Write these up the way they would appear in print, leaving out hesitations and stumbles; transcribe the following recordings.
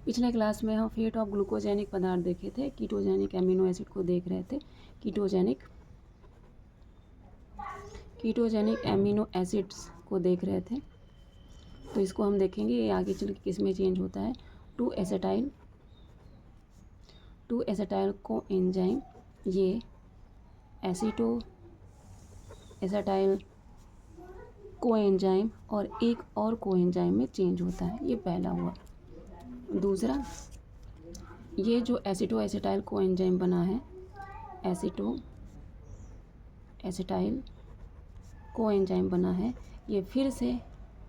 पिछले क्लास में हम फेट ऑफ ग्लूकोजेनिक पदार्थ देखे थे, कीटोजेनिक एमिनो एसिड को देख रहे थे। कीटोजेनिक एमिनो एसिड्स को देख रहे थे। तो इसको हम देखेंगे ये आगे चल के किस में चेंज होता है। टू एसिटाइल को एंजाइम ये एसिटाइल कोएंजाइम और एक और कोएंजाइम में चेंज होता है। ये पहला हुआ। दूसरा, ये जो एसिटाइल कोएंजाइम बना है, एसिटाइल कोएंजाइम बना है, ये फिर से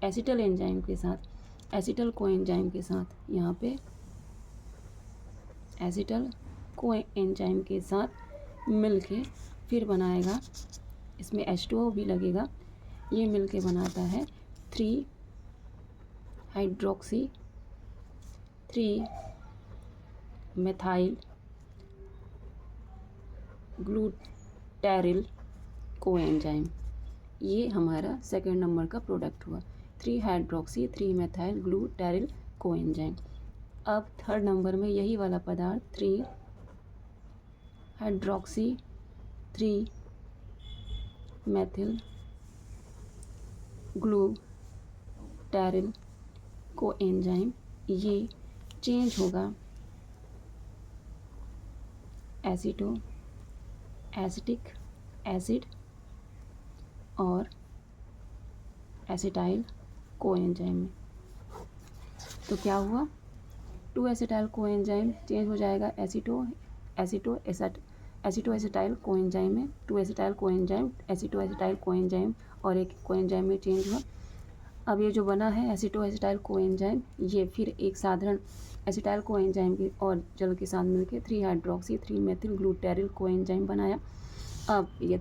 एसिटल कोएंजाइम के साथ यहाँ पे एसिटल कोएंजाइम के साथ मिलके फिर बनाएगा। इसमें H2O भी लगेगा। ये मिलके बनाता है 3-methyl ग्लूटैरिल कोएंजाइम। ये हमारा सेकेंड नंबर का प्रोडक्ट हुआ, 3-hydroxy 3-methyl ग्लूटैरिल कोएंजाइम। अब थर्ड नंबर में यही वाला पदार्थ 3-hydroxy 3-methyl ग्लूटैरिल कोएंजाइम। ये चेंज होगा एसिटिक एसिड और एसिटाइल कोएंजाइम में। तो क्या हुआ, 2-एसिटाइल कोएंजाइम चेंज हो जाएगा एसिटाइल कोएंजाइम में। 2-एसिटाइल कोएंजाइम एसिटाइल कोएंजाइम और एक कोएंजाइम में चेंज हुआ। अब ये जो बना है एसिटाइल कोएंजाइम, ये फिर एक साधारण एसिटाइल कोएंजाइम के और जल के साथ मिलकर 3-hydroxy 3-methyl ग्लूटैरिल कोएंजाइम बनाया। अब ये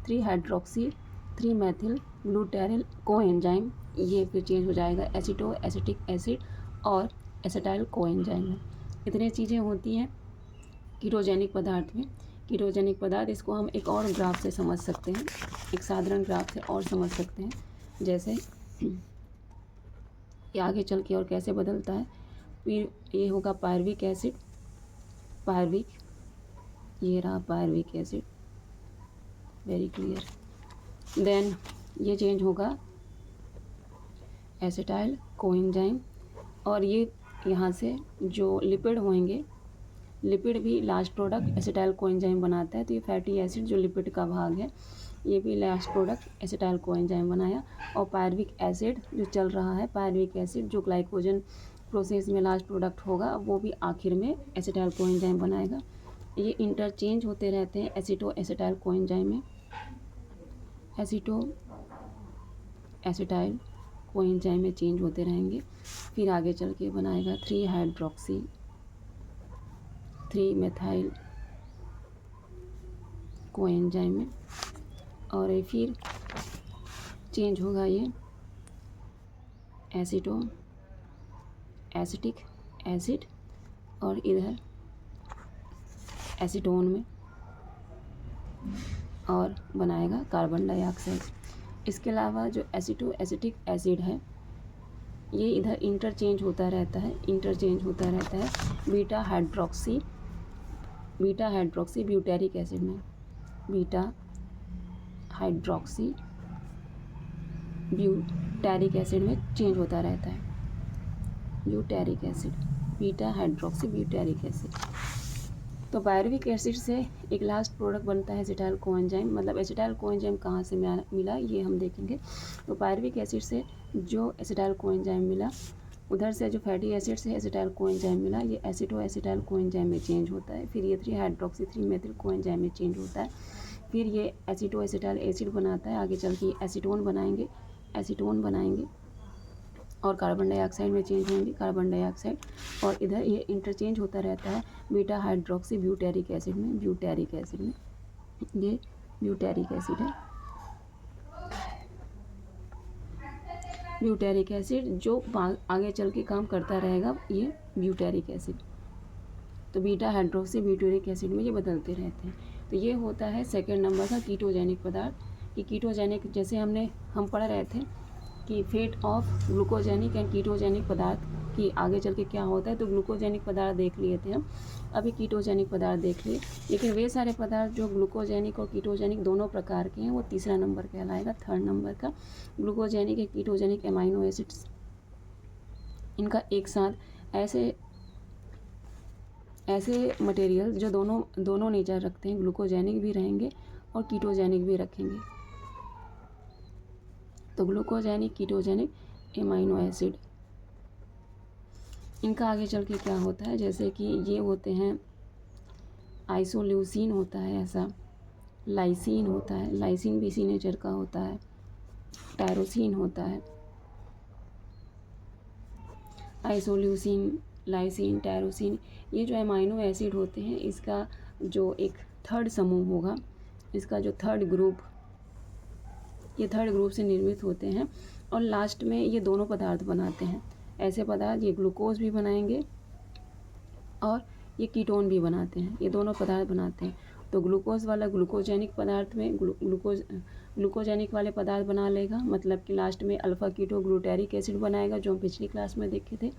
3-hydroxy 3-methyl ग्लूटैरिल कोएंजाइम ये फिर चेंज हो जाएगा एसिटिक एसिड और एसिटाइल कोएंजाइम में। इतनी चीज़ें होती हैं कीटोजेनिक पदार्थ में। कीटोजेनिक पदार्थ इसको हम एक और ग्राफ से समझ सकते हैं, एक साधारण ग्राफ से और समझ सकते हैं। जैसे ये आगे चल के और कैसे बदलता है। फिर ये होगा पायरविक एसिड, ये रहा pyruvic acid, very clear. Then ये चेंज होगा एसिटाइल कोएंजाइम और ये यहाँ से जो लिपिड होंगे, लिपिड भी लास्ट प्रोडक्ट एसिटाइल कोएंजाइम बनाता है। तो ये फैटी एसिड जो लिपिड का भाग है, ये भी लास्ट प्रोडक्ट एसिटाइल कोएंजाइम बनाया। और पायरविक एसिड जो चल रहा है, पायरविक एसिड जो ग्लाइकोजन प्रोसेस में लास्ट प्रोडक्ट होगा, वो भी आखिर में एसिटाइल कोएंजाइम बनाएगा। ये इंटरचेंज होते रहते हैं एसिटाइल कोएंजाइम में, एसिटाइल कोएंजाइम में चेंज होते रहेंगे। फिर आगे चल के बनाएगा 3-hydroxy 3-methyl कोएंजाइम में और ये फिर चेंज होगा ये एसिटिक एसिड और इधर एसीटोन में और बनाएगा कार्बन डाइऑक्साइड। इसके अलावा जो एसिटिक एसिड है, ये इधर इंटरचेंज होता रहता है बीटा हाइड्रोक्सी ब्यूटेरिक एसिड में, बीटा हाइड्रोक्सी ब्यूटेरिक एसिड में चेंज होता रहता है। Butyric acid, beta hydroxy butyric acid. तो पायरविक एसिड से एक लास्ट प्रोडक्ट बनता है एसिटाइल कोएंजाइम। मतलब एसिटाइल कोएंजाइम कहाँ से मिला ये हम देखेंगे। तो पायरविक एसिड से जो एसिटाइल कोएंजाइम मिला, उधर से जो फैटी एसिड से एसिटाइल कोएंजाइम मिला, ये एसिटाइल कोएंजाइम में चेंज होता है। फिर ये 3-hydroxy 3-methyl कोएंजाइम में चेंज होता है। फिर ये एसिटाइल एसिड बनाता है। आगे चल के एसीटोन बनाएंगे और कार्बन डाइऑक्साइड में चेंज होंगे, कार्बन डाइऑक्साइड। और इधर ये इंटरचेंज होता रहता है बीटा हाइड्रोक्सी ब्यूटेरिक एसिड में, ये ब्यूटेरिक एसिड है। ब्यूटेरिक एसिड जो आगे चल के काम करता रहेगा, ये ब्यूटेरिक एसिड। तो बीटा हाइड्रोक्सी ब्यूटेरिक एसिड में ये बदलते रहते हैं। तो ये होता है सेकेंड नंबर का कीटोजेनिक पदार्थ। कि कीटोजेनिक जैसे हम पढ़ रहे थे कि fate of glucogenic and ketogenic पदार्थ कि आगे चल के क्या होता है। तो ग्लूकोजेनिक पदार्थ देख लिए थे हम, अभी कीटोजेनिक पदार्थ देख लिए। लेकिन वे सारे पदार्थ जो ग्लूकोजेनिक और कीटोजेनिक दोनों प्रकार के हैं वो तीसरा नंबर कहलाएगा, थर्ड नंबर का। ग्लूकोजेनिक या कीटोजेनिक एमाइनो एसिड्स, इनका एक साथ ऐसे मटेरियल जो दोनों नेचर रखते हैं, ग्लूकोजेनिक भी रहेंगे और कीटोजेनिक भी रखेंगे। तो ग्लूकोजेनिक, कीटोजेनिक एमाइनो एसिड, इनका आगे चल के क्या होता है, जैसे कि ये होते हैं आइसोल्यूसिन होता है ऐसा, लाइसिन होता है, लाइसिन भी इसी नेचर का होता है, टायरोसिन होता है। आइसोल्यूसिन, लाइसिन, टायरोसिन, ये जो अमाइनो एसिड होते हैं, इसका जो एक थर्ड समूह होगा, इसका जो थर्ड ग्रुप, ये थर्ड ग्रुप से निर्मित होते हैं और लास्ट में ये दोनों पदार्थ बनाते हैं। ऐसे पदार्थ ये ग्लूकोज भी बनाएंगे और ये कीटोन भी बनाते हैं, ये दोनों पदार्थ बनाते हैं। तो ग्लूकोज वाला ग्लूकोजेनिक पदार्थ में ग्लूकोजेनिक वाले पदार्थ बना लेगा, मतलब कि लास्ट में अल्फ़ा कीटो ग्लूटेरिक एसिड बनाएगा, जो हम पिछली क्लास में देखे थे।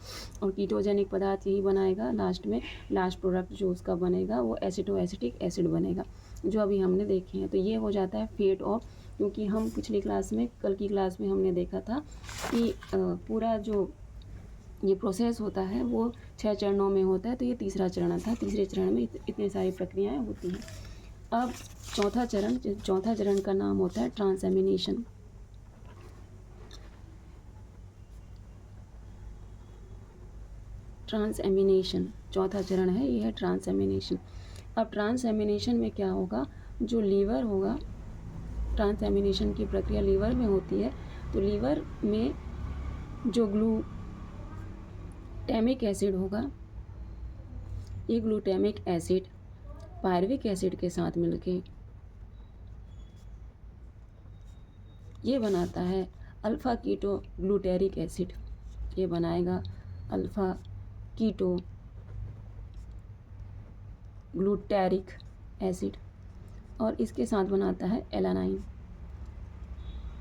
और कीटोजेनिक पदार्थ यही बनाएगा लास्ट में, लास्ट प्रोडक्ट जो उसका बनेगा वो एसिटोएसिटिक एसिड बनेगा, जो अभी हमने देखे हैं। तो ये हो जाता है फेट ऑफ, क्योंकि हम पिछली क्लास में, कल की क्लास में हमने देखा था कि पूरा जो ये प्रोसेस होता है वो 6 चरणों में होता है। तो ये तीसरा चरण था, तीसरे चरण में इतनी सारी प्रक्रियाएं होती हैं। अब चौथा चरण का नाम होता है ट्रांसएमिनेशन। ट्रांसएमिनेशन चौथा चरण है, ये है ट्रांसएमिनेशन। अब ट्रांसएमिनेशन में क्या होगा, जो लीवर होगा, ट्रांसएमिनेशन की प्रक्रिया लीवर में होती है। तो लीवर में जो ग्लूटामिक एसिड होगा, ये ग्लूटामिक एसिड पायरुविक एसिड के साथ मिलके ये बनाता है अल्फ़ा कीटो ग्लूटेरिक एसिड, ये बनाएगा अल्फ़ा कीटो ग्लूटेरिक एसिड और इसके साथ बनाता है एलानाइन।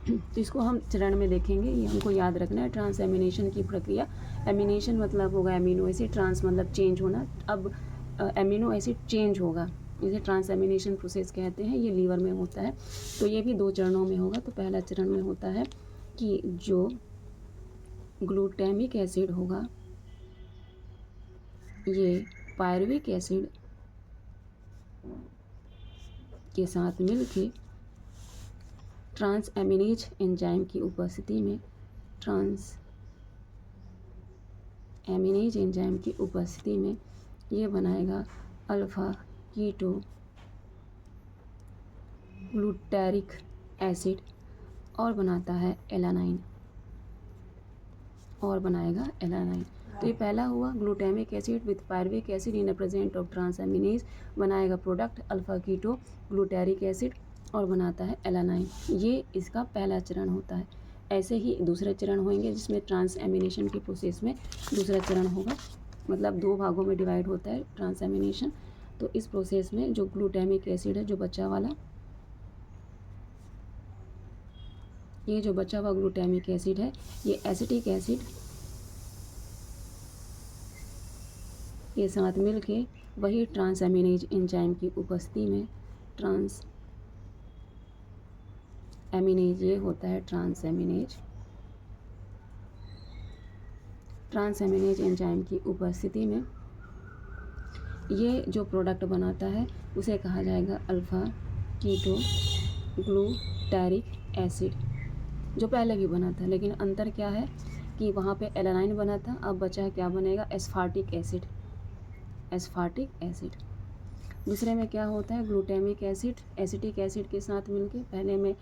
तो इसको हम चरण में देखेंगे, ये हमको याद रखना है। ट्रांसएमिनेशन की प्रक्रिया, एमिनेशन मतलब होगा एमिनो एसिड, ट्रांस मतलब चेंज होना। अब एमिनो एसिड चेंज होगा, इसे ट्रांसएमिनेशन प्रोसेस कहते हैं, ये लीवर में होता है। तो ये भी 2 चरणों में होगा। तो पहला चरण में होता है कि जो ग्लूटामिक एसिड होगा, ये पायरुविक एसिड के साथ मिलके ट्रांसएमिनेज एंजाइम की उपस्थिति में, ट्रांसएमिनेज एंजाइम की उपस्थिति में ये बनाएगा अल्फ़ा कीटो ग्लूटेरिक एसिड और बनाता है एलानाइन, और बनाएगा एलानाइन। तो ये पहला हुआ, glutamic acid with pyruvic acid in the presence of transaminase बनाएगा product alpha keto glutaric acid और बनाता है एलानाइन। ये इसका पहला चरण होता है। ऐसे ही दूसरे चरण होंगे, जिसमें ट्रांसएमिनेशन की प्रोसेस में दूसरा चरण होगा, मतलब 2 भागों में डिवाइड होता है ट्रांसएमिनेशन। तो इस प्रोसेस में जो ग्लूटामिक एसिड है, जो बचा वाला, ये जो बचा हुआ ग्लूटामिक एसिड है, ये एसिटिक एसिड के साथ मिलके वही ट्रांसएमिनेज एंजाइम की उपस्थिति में ट्रांसएमिनेज, ये होता है ट्रांसएमिनेज एंजाइम की उपस्थिति में ये जो प्रोडक्ट बनाता है उसे कहा जाएगा अल्फ़ा कीटो ग्लूटेरिक एसिड, जो पहले भी बना था। लेकिन अंतर क्या है कि वहाँ पे एलानाइन बना था, अब बचा है क्या बनेगा, एस्फार्टिक एसिड। दूसरे में क्या होता है, ग्लूटामिक एसिड एसिटिक एसिड के साथ मिलके, पहले में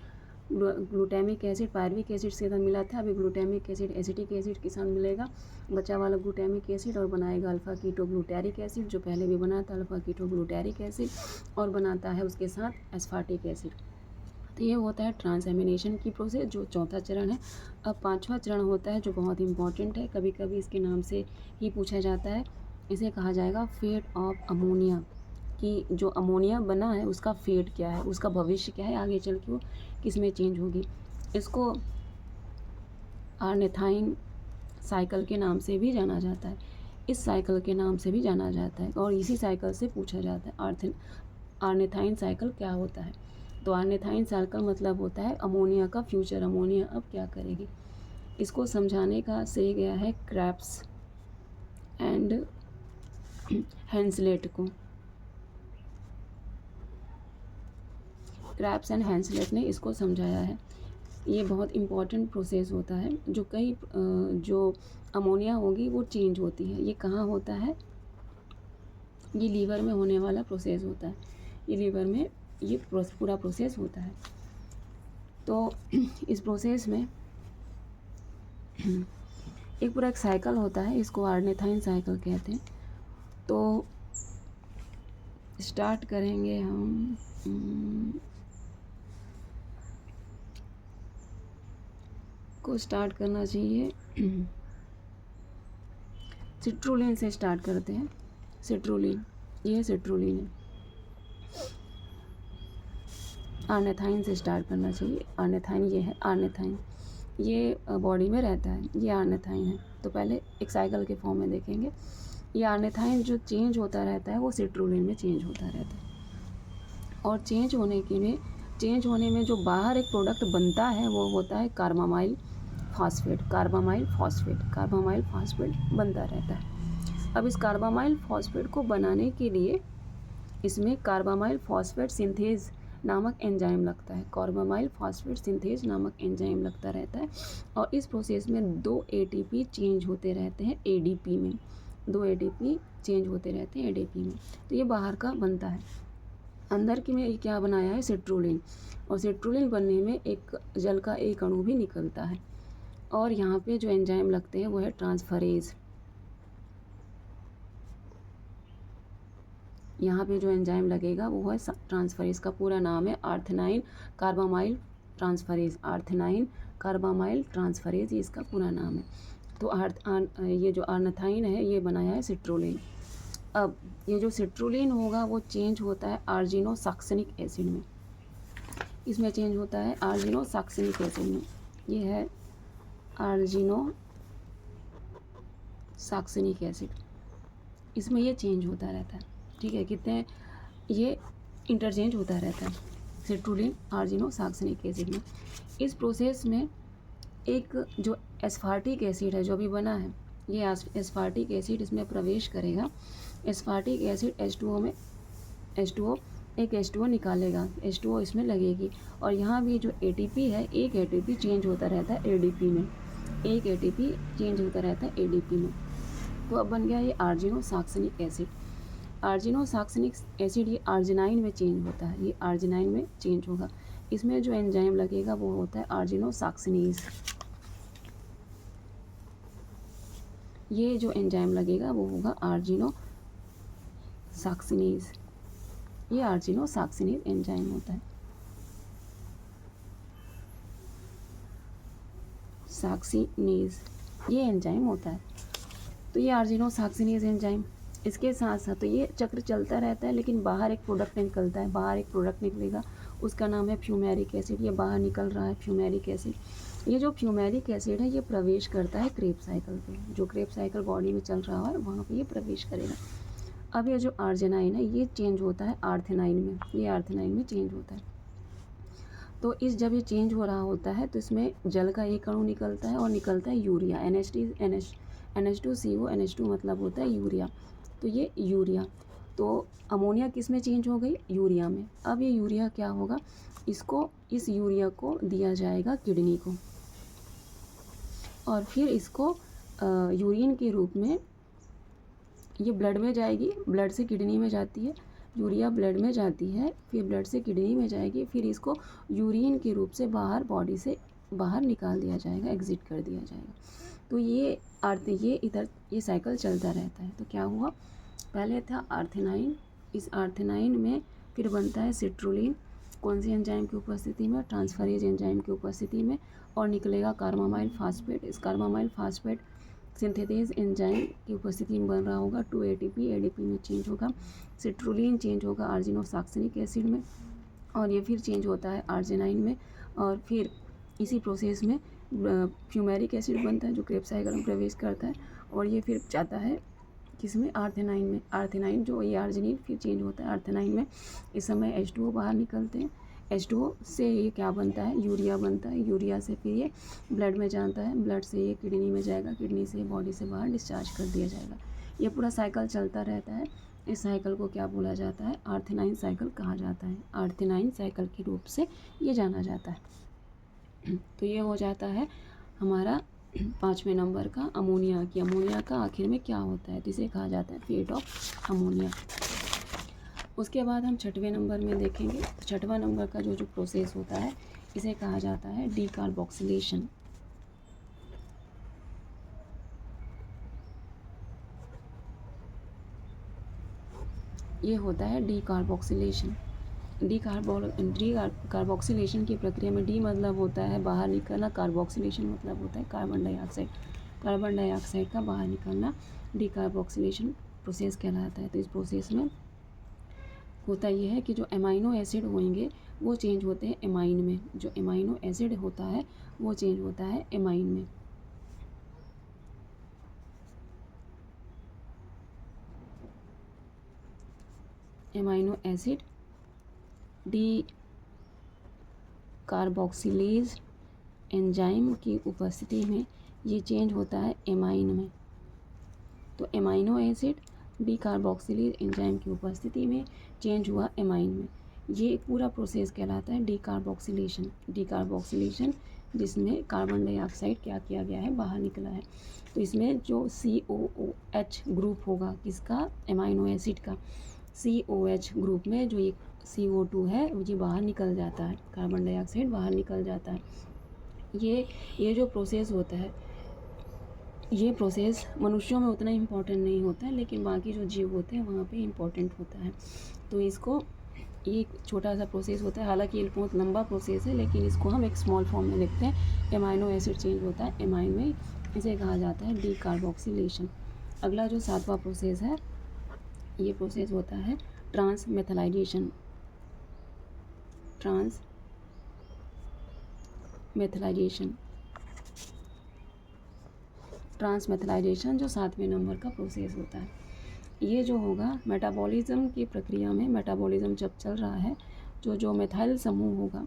ग्लूटामिक एसिड पायरुविक एसिड से मिला था, अभी ग्लूटामिक एसिड एसिटिक एसिड के साथ मिलेगा बचा वाला ग्लूटामिक एसिड और बनाएगा अल्फ़ा कीटो ग्लूटेरिक एसिड, जो पहले भी बना था अल्फ़ा कीटो ग्लूटेरिक एसिड, और बनाता है उसके साथ एस्फार्टिक एसिड। तो ये होता है ट्रांसएमिनेशन की प्रोसेस, जो चौथा चरण है। अब 5वां चरण होता है, जो बहुत इंपॉर्टेंट है, कभी कभी इसके नाम से ही पूछा जाता है। इसे कहा जाएगा फेट ऑफ अमोनिया, कि जो अमोनिया बना है उसका फेट क्या है, उसका भविष्य क्या है, आगे चल के वो किस में चेंज होगी। इसको आर्नेथाइन साइकिल के नाम से भी जाना जाता है, इस साइकिल के नाम से भी जाना जाता है। और इसी साइकिल से पूछा जाता है आर्निथाइन साइकिल क्या होता है। तो आर्निथाइन साइकिल मतलब होता है अमोनिया का फ्यूचर, अमोनिया अब क्या करेगी। इसको समझाने का श्रेय गया है क्रैप्स एंड हैंसलेट को। क्रैप्स एंड हैंसलेट ने इसको समझाया है। ये बहुत इम्पॉर्टेंट प्रोसेस होता है, जो अमोनिया होगी वो चेंज होती है। ये कहाँ होता है, ये लीवर में होने वाला प्रोसेस होता है। ये लीवर में ये पूरा प्रोसेस होता है। तो इस प्रोसेस में एक पूरा एक साइकिल होता है, इसको आर्निथाइन साइकिल कहते हैं। तो स्टार्ट करेंगे हम को स्टार्ट करना चाहिए सिट्रुलिन से स्टार्ट करते हैं। सिट्रुलिन, ये सिट्रुलिन है। आर्निथाइन से स्टार्ट करना चाहिए। आर्निथाइन ये है, आर्निथाइन ये बॉडी में रहता है, ये आर्निथाइन है। तो पहले एक साइकिल के फॉर्म में देखेंगे। ये आर्निथाइन जो चेंज होता रहता है वो सिट्रुलिन में चेंज होता रहता है। और चेंज होने में जो बाहर एक प्रोडक्ट बनता है वो होता है कार्बामाइल फॉस्फेट। कार्बामाइल फॉस्फेट बनता रहता है। अब इस कार्बामाइल फॉस्फेट को बनाने के लिए इसमें कार्बामाइल फॉस्फेट सिंथेज नामक एंजाइम लगता है। कार्बामाइल फॉस्फेट सिंथेज नामक एंजाइम लगता रहता है। और इस प्रोसेस में 2 ATP चेंज होते रहते हैं ADP में। 2 ATP चेंज होते रहते हैं ADP में। तो ये बाहर का बनता है। अंदर की में क्या बनाया है, सिट्रुलिन। और सिट्रुलिन बनने में एक जल का एक अणु भी निकलता है। और यहाँ पे जो एंजाइम लगते हैं वो है ट्रांसफरेज। यहाँ पे जो एंजाइम लगेगा वो है ट्रांसफरेज। का पूरा नाम है आर्थेनाइन कार्बामाइल ट्रांसफरेज। आर्थेनाइन कार्बामाइल ट्रांसफरेज, ये इसका पूरा नाम है। तो ये जो आर्निथाइन है ये बनाया है सिट्रुलिन। अब ये जो सिट्रुलिन होगा वो चेंज होता है आर्जिनोसैक्सेनिक एसिड में। इसमें चेंज होता है आर्जिनोसैक्सेनिक एसिड में। ये है आर्जिनोसैक्सेनिक एसिड, इसमें ये चेंज होता रहता है। ठीक है, कितने ये इंटरचेंज होता रहता है सिट्रुलिन आर्जिनोसैक्सेनिक एसिड में। इस प्रोसेस में एक जो एस्फार्टिक एसिड है जो अभी बना है, ये एस्फार्टिक एसिड इसमें प्रवेश करेगा। एस्फार्टिक एसिड H2O में एक H2O निकालेगा, H2O इसमें लगेगी। और यहाँ भी जो ATP है, एक ATP चेंज होता रहता है ADP में। एक ATP चेंज होता रहता है ADP में। तो अब बन गया ये आर्जिनोसैक्सेनिक एसिड। आर्जिनोसैक्सेनिक एसिड ये आर्जिनाइन में चेंज होता है, ये आर्जिनाइन में चेंज होगा। इसमें जो एंजाइम लगेगा वो होता है आर्जिनोसैक्सेनेज। ये जो एंजाइम लगेगा वो होगा आर्जिनोसैक्सेनेज। ये आर्जिनोसैक्सेनेज एंजाइम होता है। सैक्सिनेज ये एंजाइम होता है। तो ये आर्जिनोसैक्सेनेज एंजाइम, इसके साथ साथ तो ये चक्र चलता रहता है, लेकिन बाहर एक प्रोडक्ट निकलता है। बाहर एक प्रोडक्ट निकलेगा, उसका नाम है फ्यूमेरिक एसिड। ये बाहर निकल रहा है फ्यूमेरिक एसिड। ये जो फ्यूमेरिक एसिड है ये प्रवेश करता है क्रेब साइकिल पे। जो क्रेब साइकिल बॉडी में चल रहा है वहाँ पे ये प्रवेश करेगा। अब ये जो आर्जिनाइन है ये चेंज होता है आर्थेनाइन में। ये आर्थेनाइन में चेंज होता है। तो जब ये चेंज हो रहा होता है तो इसमें जल का एक अणु निकलता है और निकलता है यूरिया। NH2CO NH2 मतलब होता है यूरिया। तो ये यूरिया, तो अमोनिया किस में चेंज हो गई, यूरिया में। अब ये यूरिया क्या होगा, इस यूरिया को दिया जाएगा किडनी को। और फिर इसको यूरिन के रूप में ये ब्लड में जाएगी, ब्लड से किडनी में जाती है। यूरिया ब्लड में जाती है, फिर ब्लड से किडनी में जाएगी, फिर इसको यूरिन के रूप से बाहर से बाहर निकाल दिया जाएगा, एग्जिट कर दिया जाएगा। तो ये साइकिल चलता रहता है। तो क्या हुआ, पहले था आर्थेनाइन, इस आर्थेनाइन में फिर बनता है सिट्रुलिन। कौन सी एंजाइम की उपस्थिति में, ट्रांसफरेज एंजाइम की उपस्थिति में, और निकलेगा कार्बामाइल फॉस्फेट। इस कार्बामाइल फॉस्फेट सिंथेटेज एंजाइम की उपस्थिति में बन रहा होगा 2 ATP, ADP में चेंज होगा। सिट्रुलिन चेंज होगा आर्जिनोसैक्सेनिक एसिड में, और ये फिर चेंज होता है आर्जिनाइन में। और फिर इसी प्रोसेस में फ्यूमेरिक एसिड बनता है जो क्रेब्स साइकिल में प्रवेश करता है और ये फिर जाता है किसमें, आर्थेनाइन में। आर्थेनाइन जो ये आर्जिनिन फिर चेंज होता है आर्थेनाइन में। इस समय H2O बाहर निकलते हैं। H2O से ये क्या बनता है, यूरिया बनता है। यूरिया से फिर ये ब्लड में जाता है, ब्लड से ये किडनी में जाएगा, किडनी से बॉडी से बाहर डिस्चार्ज कर दिया जाएगा। ये पूरा साइकिल चलता रहता है। इस साइकिल को क्या बोला जाता है, आर्थेनाइन साइकिल कहा जाता है। आर्थेनाइन साइकिल के रूप से ये जाना जाता है। तो ये हो जाता है हमारा 5वें नंबर का अमोनिया की। अमोनिया का आखिर में क्या होता है, तो इसे कहा जाता है फेट ऑफ अमोनिया। उसके बाद हम 6वें नंबर में देखेंगे। 6वां नंबर का जो प्रोसेस होता है इसे कहा जाता है डीकार्बोक्सिलेशन। ये होता है डीकार्बोक्सिलेशन। कार्बोक्सिलेशन की प्रक्रिया में डी मतलब होता है बाहर निकलना, कार्बोक्सिलेशन मतलब होता है कार्बन डाइऑक्साइड। कार्बन डाइऑक्साइड का बाहर निकलना डीकार्बोक्सिलेशन प्रोसेस कहलाता है। तो इस प्रोसेस में होता यह है कि जो एमाइनो एसिड होंगे वो चेंज होते हैं एमाइन में। जो एमाइनो एसिड होता है वो चेंज होता है एमाइन में। Amino acid D carboxylase enzyme की उपस्थिति में ये चेंज होता है एमाइन में। तो amino acid D carboxylase enzyme की उपस्थिति में चेंज हुआ एमाइन में। ये पूरा प्रोसेस कहलाता है डीकार्बोक्सिलेशन। डीकार्बोक्सिलेशन जिसमें कार्बन डाइऑक्साइड क्या किया गया है, बाहर निकला है। तो इसमें जो COOH ग्रुप होगा किसका, एमाइनो एसिड का, COH ग्रुप में जो एक CO2 है वो ये बाहर निकल जाता है, कार्बन डाइऑक्साइड बाहर निकल जाता है। ये जो प्रोसेस होता है, ये प्रोसेस मनुष्यों में उतना इम्पोर्टेंट नहीं होता है, लेकिन बाकी जो जीव होते हैं वहाँ पे इम्पोर्टेंट होता है। तो इसको ये एक छोटा सा प्रोसेस होता है, हालांकि ये बहुत लंबा प्रोसेस है, लेकिन इसको हम एक स्मॉल फॉर्म में लिखते हैं। एमाइनो एसिड चेंज होता है एमाइन में, इसे कहा जाता है डीकार्बोक्सिलेशन। अगला जो 7वां प्रोसेस है, ये प्रोसेस होता है ट्रांसमेथलाइजेशन। ट्रांसमेथलाइजेशन जो 7वें नंबर का प्रोसेस होता है। ये जो होगा मेटाबॉलिज्म की प्रक्रिया में, मेटाबॉलिज्म जब चल रहा है, जो मेथाइल समूह होगा,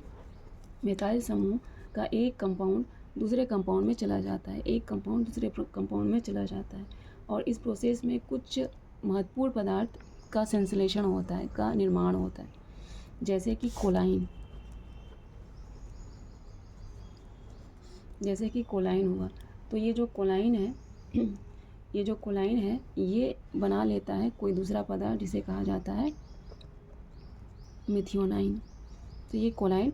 मेथाइल समूह का एक कंपाउंड दूसरे कंपाउंड में चला जाता है, एक कंपाउंड दूसरे कंपाउंड में चला जाता है। और इस प्रोसेस में कुछ महत्वपूर्ण पदार्थ का संश्लेषण होता है, का निर्माण होता है, जैसे कि कोलाइन। जैसे कि कोलाइन हुआ, तो ये जो कोलाइन है ये बना लेता है कोई दूसरा पदार्थ जिसे कहा जाता है मिथियोनाइन। तो ये कोलाइन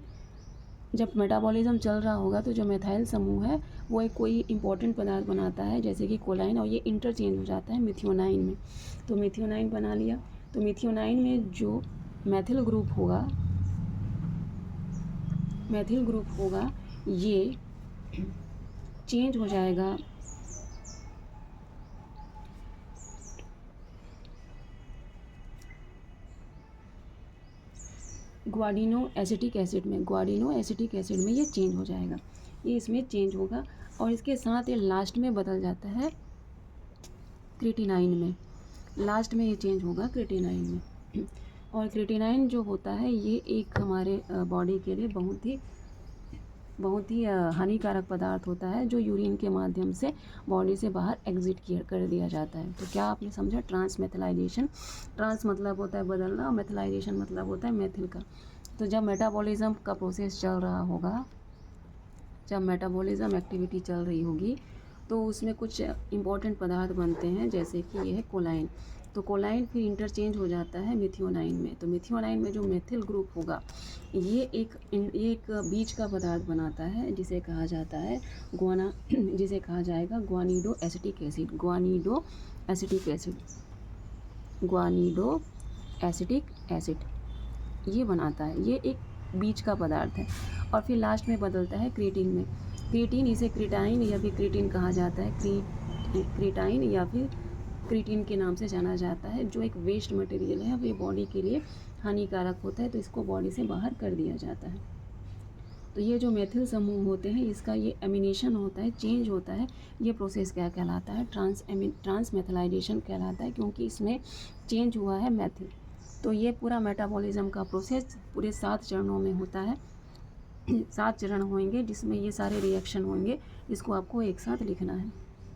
जब मेटाबॉलिज्म चल रहा होगा तो जो मेथाइल समूह है वो एक कोई इंपॉर्टेंट पदार्थ बनाता है जैसे कि कोलाइन, और ये इंटरचेंज हो जाता है मिथियोनाइन में। तो मिथियोनाइन बना लिया, तो मिथियोनाइन में जो मैथिल ग्रुप होगा ये चेंज हो जाएगा ग्वाडिनो एसिटिक एसिड में। ग्वाडिनो एसिटिक एसिड में ये चेंज हो जाएगा, ये इसमें चेंज होगा। और इसके साथ ये लास्ट में बदल जाता है क्रिएटिनाइन में। लास्ट में ये चेंज होगा क्रिएटिनाइन में। और क्रिएटिनाइन जो होता है ये एक हमारे बॉडी के लिए बहुत ही हानिकारक पदार्थ होता है, जो यूरिन के माध्यम से बॉडी से बाहर एग्जिट कर दिया जाता है। तो क्या आपने समझा ट्रांसमेथलाइजेशन? ट्रांस मतलब होता है बदलना और मेथलाइजेशन मतलब होता है मेथिल का। तो जब मेटाबॉलिज्म का प्रोसेस चल रहा होगा, जब मेटाबॉलिज्म एक्टिविटी चल रही होगी तो उसमें कुछ इंपॉर्टेंट पदार्थ बनते हैं, जैसे कि ये है कोलाइन। तो कोलाइन फिर इंटरचेंज हो जाता है मिथियोनाइन में। तो मिथियोनाइन में जो मेथिल ग्रुप होगा ये एक बीज का पदार्थ बनाता है जिसे कहा जाता है जिसे कहा जाएगा ग्वानिडो एसिटिक एसिड ये बनाता है, ये एक बीज का पदार्थ है। और फिर लास्ट में बदलता है क्रिएटिन में। क्रिएटिन, इसे क्रिटाइन या फिर क्रिएटिन कहा जाता है, क्रिटाइन या फिर क्रिएटिन के नाम से जाना जाता है, जो एक वेस्ट मटेरियल है, ये बॉडी के लिए हानिकारक होता है, तो इसको बॉडी से बाहर कर दिया जाता है। तो ये जो मेथिल समूह होते हैं इसका ये एमिनेशन होता है, चेंज होता है, ये प्रोसेस क्या कहलाता है? ट्रांसमेथिलाइजेशन कहलाता है, क्योंकि इसमें चेंज हुआ है मेथिल। तो ये पूरा मेटाबॉलिज्म का प्रोसेस पूरे 7 चरणों में होता है। 7 चरण होंगे जिसमें ये सारे रिएक्शन होंगे, इसको आपको एक साथ लिखना है।